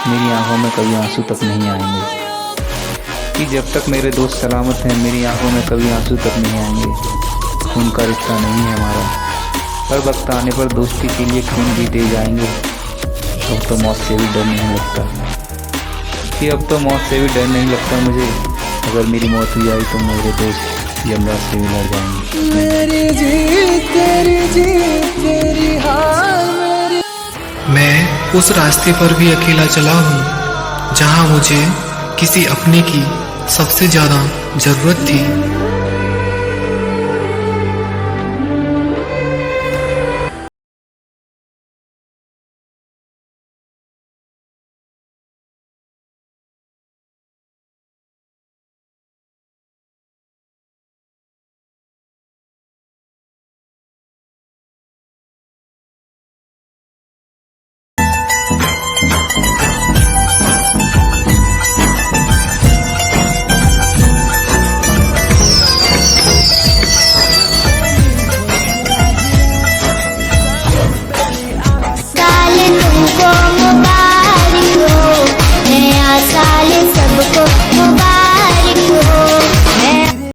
मेरी आंखों में कभी आंसू तक नहीं आएंगे। कि जब तक मेरे दोस्त सलामत हैं मेरी आंखों में कभी आंसू तक नहीं आएंगे। खून का रिश्ता नहीं है हमारा, हर वक्त आने पर दोस्ती के लिए खून भी दे जाएंगे। अब तो मौत से भी डर नहीं लगता, कि अब तो मौत से भी डर नहीं लगता मुझे। अगर मेरी मौत हुई आई तो मेरे दोस्त यमराज से भी लड़ जाएंगे। मेरी जीत तेरी जीत तेरी हार मेरी। मैं उस रास्ते पर भी अकेला चला हूँ जहाँ मुझे किसी अपने की सबसे ज्यादा जरूरत थी।